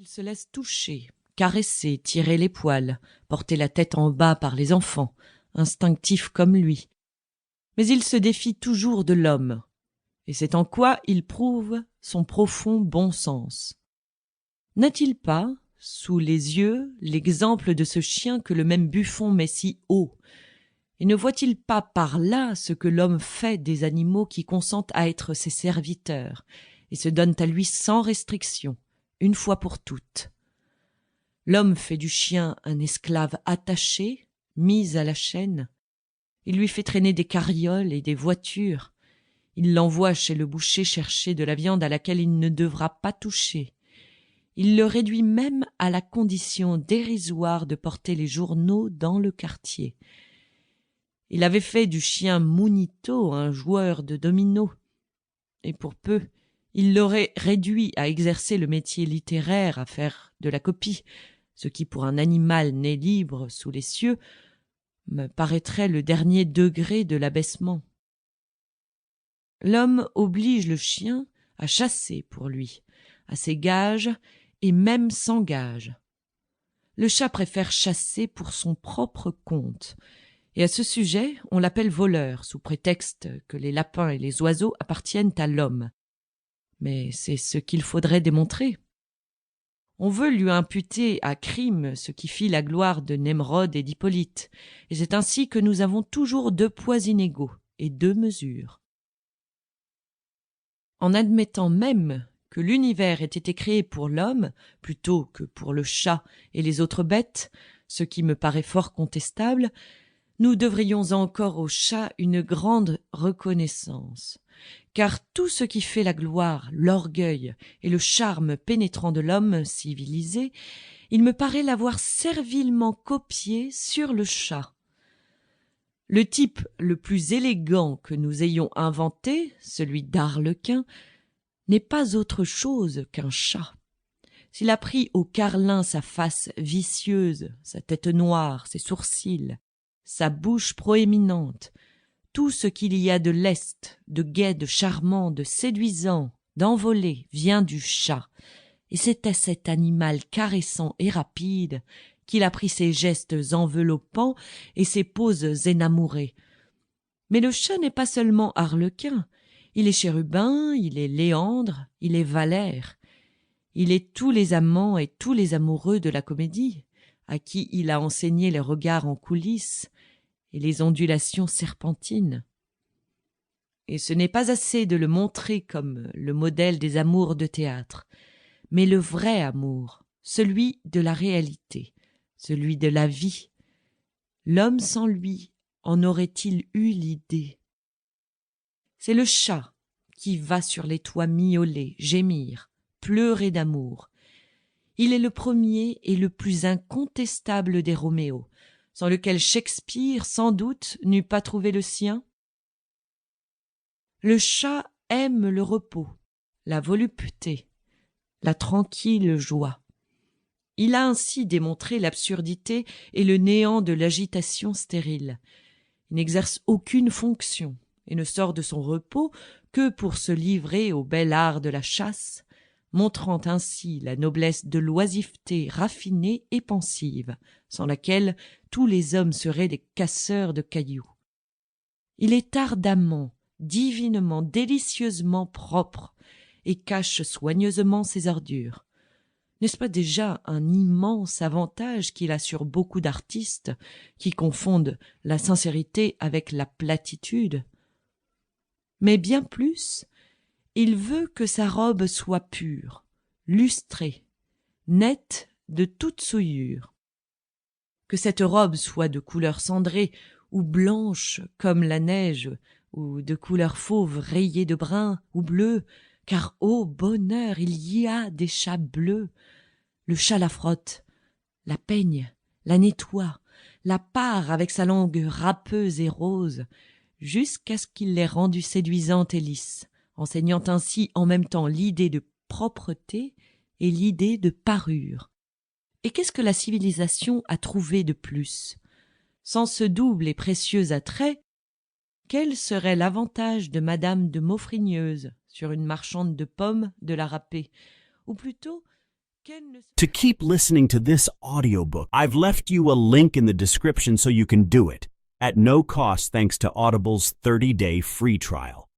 Il se laisse toucher, caresser, tirer les poils, porter la tête en bas par les enfants, instinctif comme lui. Mais il se défie toujours de l'homme, et c'est en quoi il prouve son profond bon sens. N'a-t-il pas, sous les yeux, l'exemple de ce chien que le même Buffon met si haut, et ne voit-il pas par là ce que l'homme fait des animaux qui consentent à être ses serviteurs, et se donnent à lui sans restriction, une fois pour toutes? L'homme fait du chien un esclave attaché, mis à la chaîne. Il lui fait traîner des carrioles et des voitures. Il l'envoie chez le boucher chercher de la viande à laquelle il ne devra pas toucher. Il le réduit même à la condition dérisoire de porter les journaux dans le quartier. Il avait fait du chien Munito un joueur de dominos, et pour peu, il l'aurait réduit à exercer le métier littéraire, à faire de la copie, ce qui pour un animal né libre sous les cieux me paraîtrait le dernier degré de l'abaissement. L'homme oblige le chien à chasser pour lui, à ses gages et même sans gages. Le chat préfère chasser pour son propre compte, et à ce sujet on l'appelle voleur, sous prétexte que les lapins et les oiseaux appartiennent à l'homme. Mais c'est ce qu'il faudrait démontrer. On veut lui imputer à crime ce qui fit la gloire de Nemrod et d'Hippolyte, et c'est ainsi que nous avons toujours deux poids inégaux et deux mesures. En admettant même que l'univers ait été créé pour l'homme plutôt que pour le chat et les autres bêtes, ce qui me paraît fort contestable, nous devrions encore au chat une grande reconnaissance, car tout ce qui fait la gloire, l'orgueil et le charme pénétrant de l'homme civilisé, il me paraît l'avoir servilement copié sur le chat. Le type le plus élégant que nous ayons inventé, celui d'Arlequin, n'est pas autre chose qu'un chat. S'il a pris au carlin sa face vicieuse, sa tête noire, ses sourcils, sa bouche proéminente, tout ce qu'il y a de leste, de gai, de charmant, de séduisant, d'envolé vient du chat, et c'est à cet animal caressant et rapide qu'il a pris ses gestes enveloppants et ses poses énamourées. Mais le chat n'est pas seulement Arlequin, il est Chérubin, il est Léandre, il est Valère, il est tous les amants et tous les amoureux de la comédie, à qui il a enseigné les regards en coulisses et les ondulations serpentines. Et ce n'est pas assez de le montrer comme le modèle des amours de théâtre, mais le vrai amour, celui de la réalité, celui de la vie. L'homme sans lui en aurait-il eu l'idée? C'est le chat qui va sur les toits miauler, gémir, pleurer d'amour. Il est le premier et le plus incontestable des Roméos, sans lequel Shakespeare, sans doute, n'eût pas trouvé le sien. Le chat aime le repos, la volupté, la tranquille joie. Il a ainsi démontré l'absurdité et le néant de l'agitation stérile. Il n'exerce aucune fonction et ne sort de son repos que pour se livrer au bel art de la chasse, montrant ainsi la noblesse de l'oisiveté raffinée et pensive, sans laquelle tous les hommes seraient des casseurs de cailloux. Il est ardemment, divinement, délicieusement propre, et cache soigneusement ses ordures. N'est-ce pas déjà un immense avantage qu'il a sur beaucoup d'artistes qui confondent la sincérité avec la platitude? Mais bien plus, il veut que sa robe soit pure, lustrée, nette de toute souillure. Que cette robe soit de couleur cendrée ou blanche comme la neige, ou de couleur fauve rayée de brun ou bleu, car, ô bonheur, il y a des chats bleus. Le chat la frotte, la peigne, la nettoie, la pare avec sa langue râpeuse et rose, jusqu'à ce qu'il l'ait rendue séduisante et lisse, enseignant ainsi en même temps l'idée de propreté et l'idée de parure. Et qu'est-ce que la civilisation a trouvé de plus? Sans ce double et précieux attrait, quel serait l'avantage de madame de Maufrigneuse sur une marchande de pommes de la râpée? Ou plutôt, qu'elle ne... To keep listening to this audiobook, I've left you a link in the description so you can do it, at no cost thanks to Audible's 30-day free trial.